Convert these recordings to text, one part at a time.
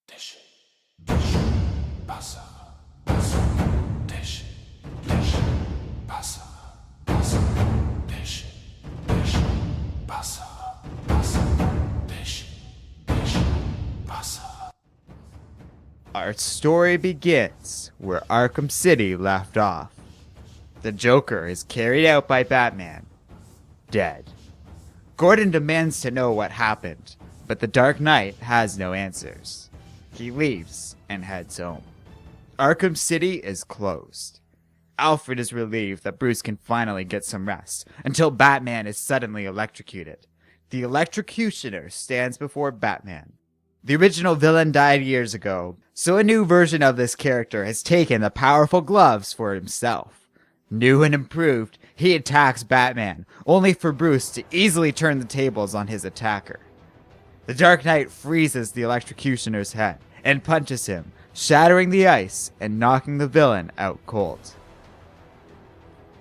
Deci, deci, pasa, pasa, deci, deci, pasa, pasa, deci, deci, pasa, pasa, deci, deci, pasa. Our story begins where Arkham City left off. The Joker is carried out by Batman, dead. Gordon demands to know what happened, but the Dark Knight has no answers. He leaves and heads home. Arkham City is closed. Alfred is relieved that Bruce can finally get some rest, until Batman is suddenly electrocuted. The electrocutioner stands before Batman. The original villain died years ago, so a new version of this character has taken the powerful gloves for himself. New and improved, he attacks Batman, only for Bruce to easily turn the tables on his attacker. The Dark Knight freezes the electrocutioner's head and punches him, shattering the ice and knocking the villain out cold.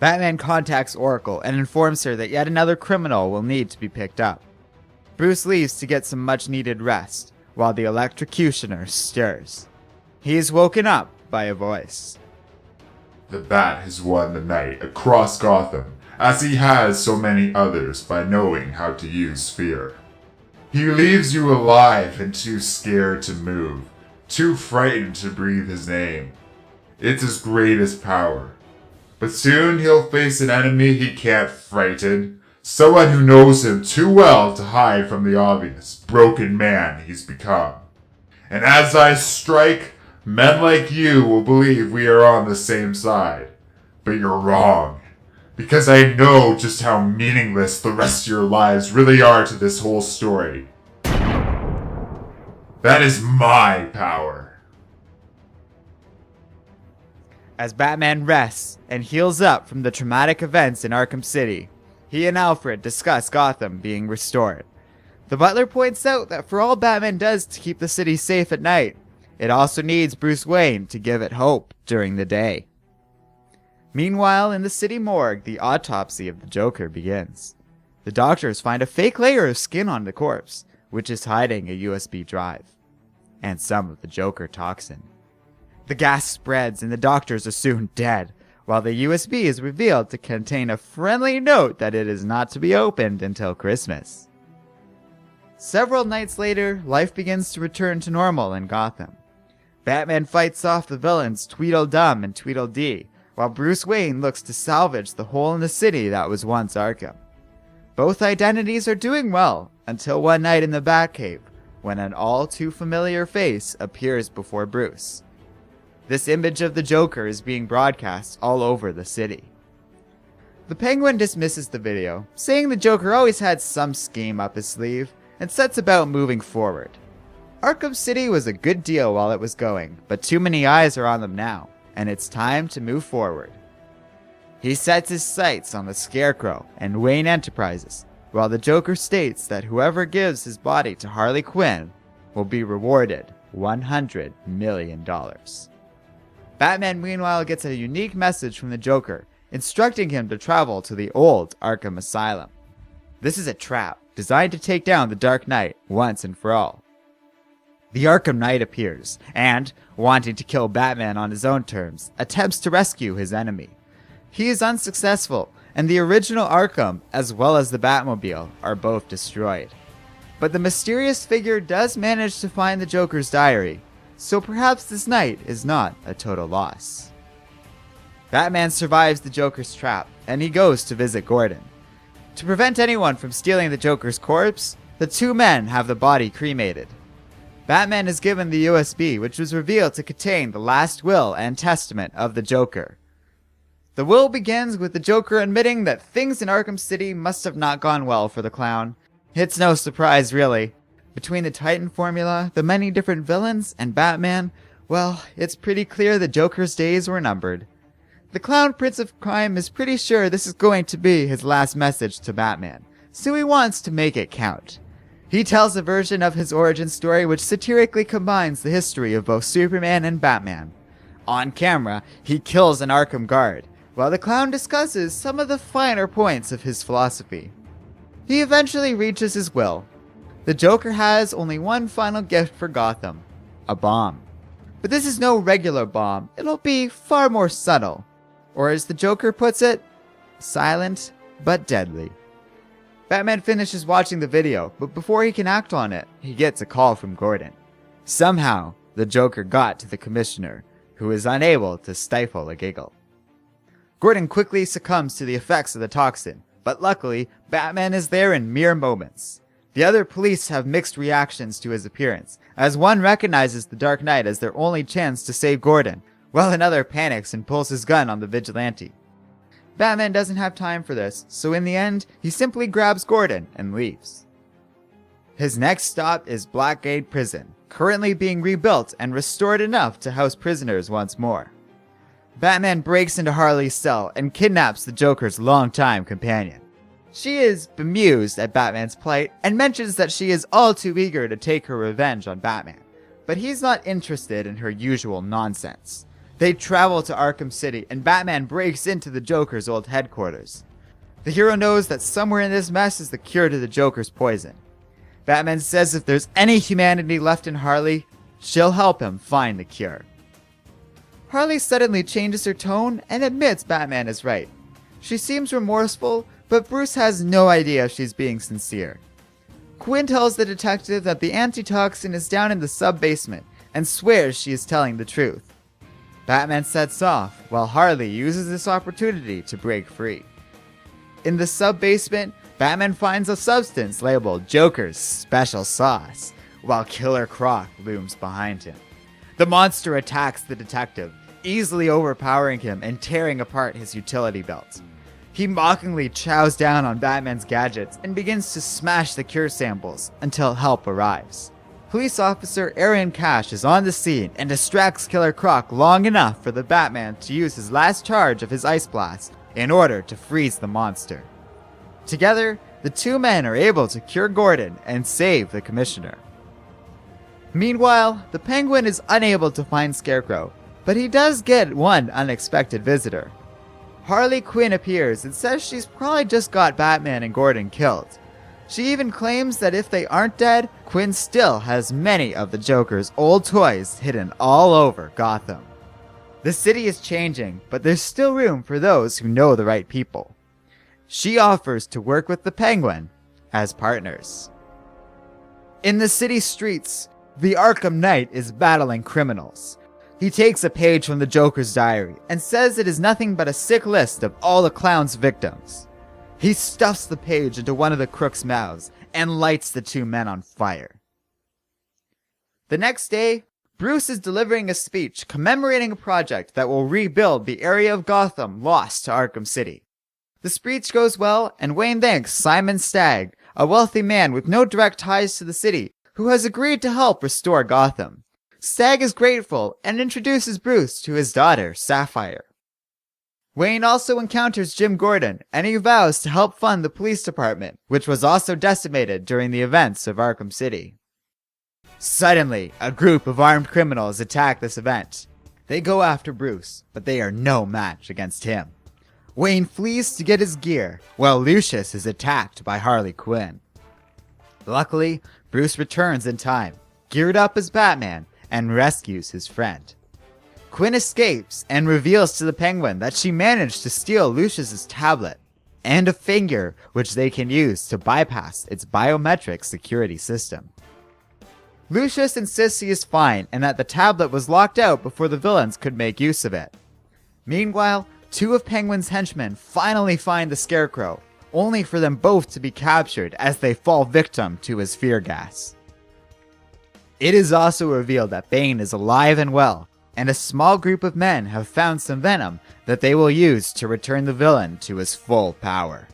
Batman contacts Oracle and informs her that yet another criminal will need to be picked up. Bruce leaves to get some much-needed rest, while the electrocutioner stirs. He is woken up by a voice. The Bat has won the night across Gotham, as he has so many others by knowing how to use fear. He leaves you alive and too scared to move, too frightened to breathe his name. It's his greatest power. But soon he'll face an enemy he can't frighten, someone who knows him too well to hide from the obvious broken man he's become. And as I strike, men like you will believe we are on the same side. But you're wrong. Because I know just how meaningless the rest of your lives really are to this whole story. That is my power. As Batman rests and heals up from the traumatic events in Arkham City, he and Alfred discuss Gotham being restored. The butler points out that for all Batman does to keep the city safe at night, it also needs Bruce Wayne to give it hope during the day. Meanwhile, in the city morgue, the autopsy of the Joker begins. The doctors find a fake layer of skin on the corpse, which is hiding a USB drive, and some of the Joker toxin. The gas spreads and the doctors are soon dead, while the USB is revealed to contain a friendly note that it is not to be opened until Christmas. Several nights later, life begins to return to normal in Gotham. Batman fights off the villains Tweedledum and Tweedledee, while Bruce Wayne looks to salvage the hole in the city that was once Arkham. Both identities are doing well, until one night in the Batcave, when an all-too-familiar face appears before Bruce. This image of the Joker is being broadcast all over the city. The Penguin dismisses the video, saying the Joker always had some scheme up his sleeve, and sets about moving forward. Arkham City was a good deal while it was going, but too many eyes are on them now, and it's time to move forward. He sets his sights on the Scarecrow and Wayne Enterprises, while the Joker states that whoever gives his body to Harley Quinn will be rewarded $100 million. Batman meanwhile gets a unique message from the Joker, instructing him to travel to the old Arkham Asylum. This is a trap designed to take down the Dark Knight once and for all. The Arkham Knight appears, and, wanting to kill Batman on his own terms, attempts to rescue his enemy. He is unsuccessful, and the original Arkham, as well as the Batmobile, are both destroyed. But the mysterious figure does manage to find the Joker's diary, so perhaps this night is not a total loss. Batman survives the Joker's trap, and he goes to visit Gordon. To prevent anyone from stealing the Joker's corpse, the two men have the body cremated. Batman is given the USB, which was revealed to contain the last will and testament of the Joker. The will begins with the Joker admitting that things in Arkham City must have not gone well for the clown. It's no surprise, really. Between the Titan formula, the many different villains, and Batman, well, it's pretty clear the Joker's days were numbered. The Clown Prince of Crime is pretty sure this is going to be his last message to Batman, so he wants to make it count. He tells a version of his origin story which satirically combines the history of both Superman and Batman. On camera, he kills an Arkham guard, while the clown discusses some of the finer points of his philosophy. He eventually reaches his will. The Joker has only one final gift for Gotham. a bomb. But this is no regular bomb, it'll be far more subtle. Or as the Joker puts it, silent but deadly. Batman finishes watching the video, but before he can act on it, he gets a call from Gordon. Somehow, the Joker got to the Commissioner, who is unable to stifle a giggle. Gordon quickly succumbs to the effects of the toxin, but luckily, Batman is there in mere moments. The other police have mixed reactions to his appearance, as one recognizes the Dark Knight as their only chance to save Gordon, while another panics and pulls his gun on the vigilante. Batman doesn't have time for this, so in the end, he simply grabs Gordon and leaves. His next stop is Blackgate Prison, currently being rebuilt and restored enough to house prisoners once more. Batman breaks into Harley's cell and kidnaps the Joker's longtime companion. She is bemused at Batman's plight and mentions that she is all too eager to take her revenge on Batman, but he's not interested in her usual nonsense. They travel to Arkham City and Batman breaks into the Joker's old headquarters. The hero knows that somewhere in this mess is the cure to the Joker's poison. Batman says if there's any humanity left in Harley, she'll help him find the cure. Harley suddenly changes her tone and admits Batman is right. She seems remorseful, but Bruce has no idea if she's being sincere. Quinn tells the detective that the antitoxin is down in the sub-basement and swears she is telling the truth. Batman sets off, while Harley uses this opportunity to break free. In the sub-basement, Batman finds a substance labeled Joker's Special Sauce, while Killer Croc looms behind him. The monster attacks the detective, easily overpowering him and tearing apart his utility belt. He mockingly chows down on Batman's gadgets and begins to smash the cure samples until help arrives. Police officer Aaron Cash is on the scene and distracts Killer Croc long enough for the Batman to use his last charge of his Ice Blast in order to freeze the monster. Together, the two men are able to cure Gordon and save the Commissioner. Meanwhile, the Penguin is unable to find Scarecrow, but he does get one unexpected visitor. Harley Quinn appears and says she's probably just got Batman and Gordon killed. She even claims that if they aren't dead, Quinn still has many of the Joker's old toys hidden all over Gotham. The city is changing, but there's still room for those who know the right people. She offers to work with the Penguin as partners. In the city streets, the Arkham Knight is battling criminals. He takes a page from the Joker's diary and says it is nothing but a sick list of all the clown's victims. He stuffs the page into one of the crook's mouths and lights the two men on fire. The next day, Bruce is delivering a speech commemorating a project that will rebuild the area of Gotham lost to Arkham City. The speech goes well, and Wayne thanks Simon Stagg, a wealthy man with no direct ties to the city, who has agreed to help restore Gotham. Stagg is grateful and introduces Bruce to his daughter, Sapphire. Wayne also encounters Jim Gordon, and he vows to help fund the police department, which was also decimated during the events of Arkham City. Suddenly, a group of armed criminals attack this event. They go after Bruce, but they are no match against him. Wayne flees to get his gear, while Lucius is attacked by Harley Quinn. Luckily, Bruce returns in time, geared up as Batman, and rescues his friend. Quinn escapes and reveals to the Penguin that she managed to steal Lucius's tablet and a finger which they can use to bypass its biometric security system. Lucius insists he is fine and that the tablet was locked out before the villains could make use of it. Meanwhile, two of Penguin's henchmen finally find the Scarecrow, only for them both to be captured as they fall victim to his fear gas. It is also revealed that Bane is alive and well, and a small group of men have found some venom that they will use to return the villain to his full power.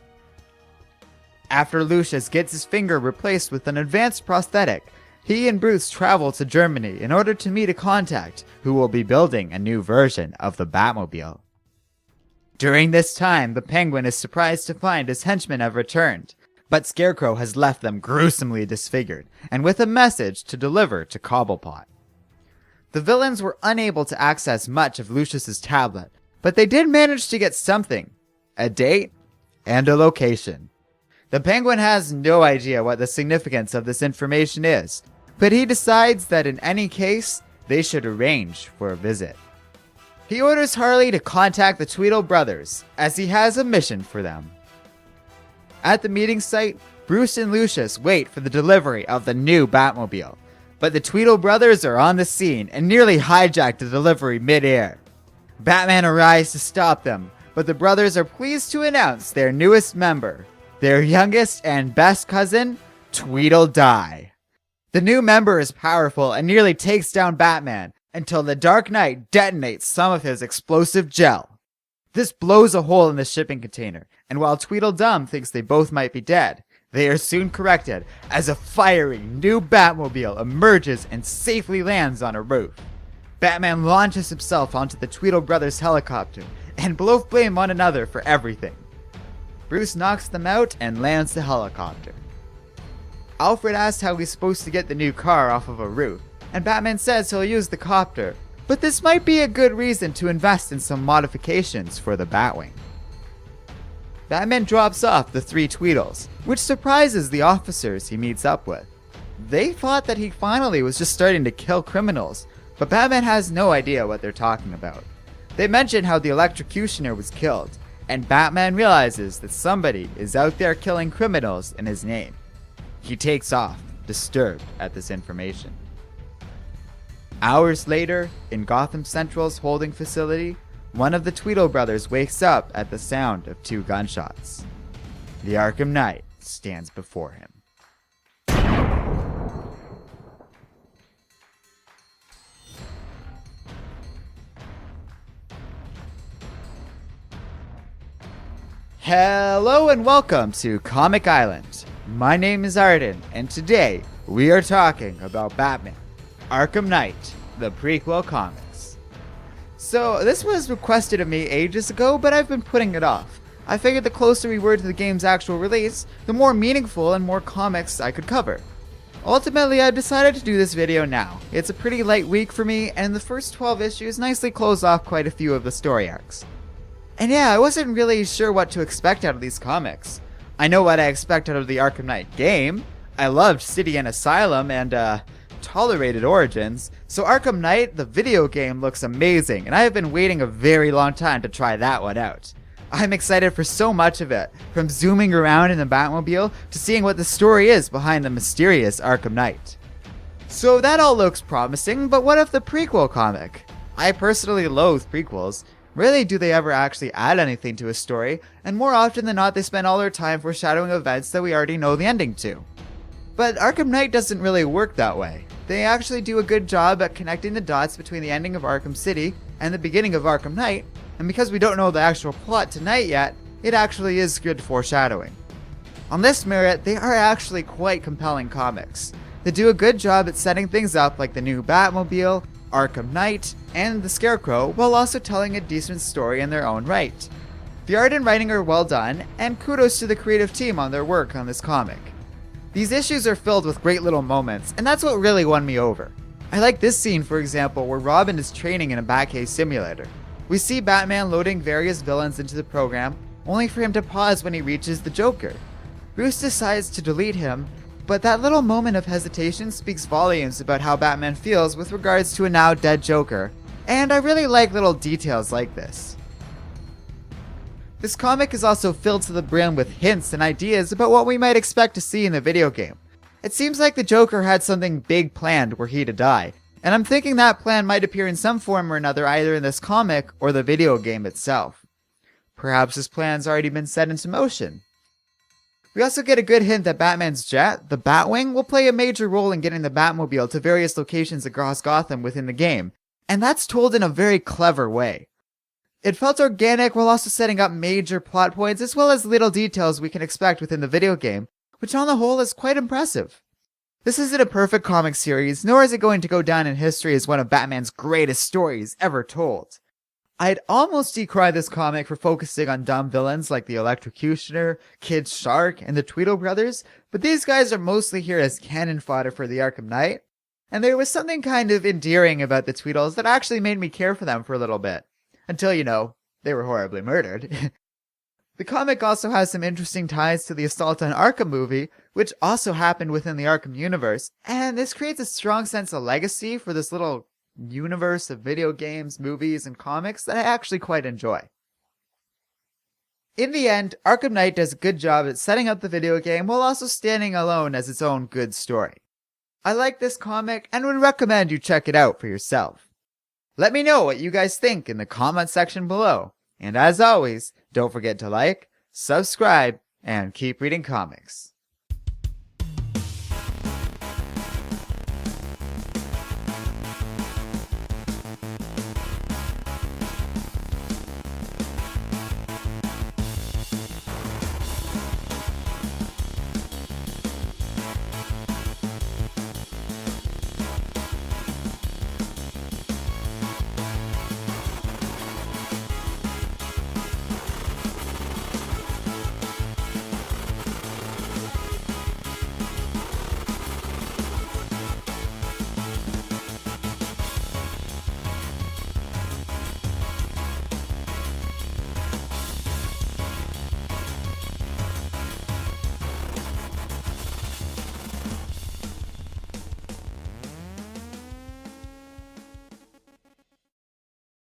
After Lucius gets his finger replaced with an advanced prosthetic, he and Bruce travel to Germany in order to meet a contact who will be building a new version of the Batmobile. During this time, the Penguin is surprised to find his henchmen have returned, but Scarecrow has left them gruesomely disfigured, and with a message to deliver to Cobblepot. The villains were unable to access much of Lucius's tablet, but they did manage to get something: a date and a location. The Penguin has no idea what the significance of this information is, but he decides that in any case, they should arrange for a visit. He orders Harley to contact the Tweedle brothers, as he has a mission for them. At the meeting site, Bruce and Lucius wait for the delivery of the new Batmobile, but the Tweedle brothers are on the scene and nearly hijack the delivery mid-air. Batman arrives to stop them, but the brothers are pleased to announce their newest member, their youngest and best cousin, Tweedledee. The new member is powerful and nearly takes down Batman until the Dark Knight detonates some of his explosive gel. This blows a hole in the shipping container, and while Tweedledum thinks they both might be dead, they are soon corrected as a fiery new Batmobile emerges and safely lands on a roof. Batman launches himself onto the Tweedle brothers' helicopter and both blame one another for everything. Bruce knocks them out and lands the helicopter. Alfred asks how he's supposed to get the new car off of a roof, and Batman says he'll use the copter, but this might be a good reason to invest in some modifications for the Batwing. Batman drops off the 3 Tweedles, which surprises the officers he meets up with. They thought that he finally was just starting to kill criminals, but Batman has no idea what they're talking about. They mention how the electrocutioner was killed, and Batman realizes that somebody is out there killing criminals in his name. He takes off, disturbed at this information. Hours later, in Gotham Central's holding facility, one of the Tweedle brothers wakes up at the sound of 2 gunshots. The Arkham Knight stands before him. Hello and welcome to Comic Island. My name is Arden, and today we are talking about Batman, Arkham Knight, the prequel comics. So this was requested of me ages ago, but I've been putting it off. I figured the closer we were to the game's actual release, the more meaningful and more comics I could cover. Ultimately, I've decided to do this video now. It's a pretty light week for me, and the first 12 issues nicely close off quite a few of the story arcs. And yeah, I wasn't really sure what to expect out of these comics. I know what I expect out of the Arkham Knight game. I loved City and Asylum and tolerated Origins, so Arkham Knight, the video game, looks amazing, and I have been waiting a very long time to try that one out. I'm excited for so much of it, from zooming around in the Batmobile to seeing what the story is behind the mysterious Arkham Knight. So that all looks promising, but what of the prequel comic? I personally loathe prequels. Rarely do they ever actually add anything to a story, and more often than not they spend all their time foreshadowing events that we already know the ending to. But Arkham Knight doesn't really work that way. They actually do a good job at connecting the dots between the ending of Arkham City and the beginning of Arkham Knight, and because we don't know the actual plot tonight yet, it actually is good foreshadowing. On this merit, they are actually quite compelling comics. They do a good job at setting things up like the new Batmobile, Arkham Knight, and the Scarecrow, while also telling a decent story in their own right. The art and writing are well done, and kudos to the creative team on their work on this comic. These issues are filled with great little moments, and that's what really won me over. I like this scene, for example, where Robin is training in a Batcave simulator. We see Batman loading various villains into the program, only for him to pause when he reaches the Joker. Bruce decides to delete him, but that little moment of hesitation speaks volumes about how Batman feels with regards to a now dead Joker, and I really like little details like this. This comic is also filled to the brim with hints and ideas about what we might expect to see in the video game. It seems like the Joker had something big planned were he to die, and I'm thinking that plan might appear in some form or another either in this comic or the video game itself. Perhaps his plan's already been set into motion. We also get a good hint that Batman's jet, the Batwing, will play a major role in getting the Batmobile to various locations across Gotham within the game, and that's told in a very clever way. It felt organic while also setting up major plot points as well as little details we can expect within the video game, which on the whole is quite impressive. This isn't a perfect comic series, nor is it going to go down in history as one of Batman's greatest stories ever told. I'd almost decry this comic for focusing on dumb villains like the Electrocutioner, Kid Shark, and the Tweedle brothers, but these guys are mostly here as cannon fodder for the Arkham Knight, and there was something kind of endearing about the Tweedles that actually made me care for them for a little bit. Until, they were horribly murdered. The comic also has some interesting ties to the Assault on Arkham movie, which also happened within the Arkham universe, and this creates a strong sense of legacy for this little universe of video games, movies, and comics that I actually quite enjoy. In the end, Arkham Knight does a good job at setting up the video game while also standing alone as its own good story. I like this comic and would recommend you check it out for yourself. Let me know what you guys think in the comment section below. And as always, don't forget to like, subscribe, and keep reading comics.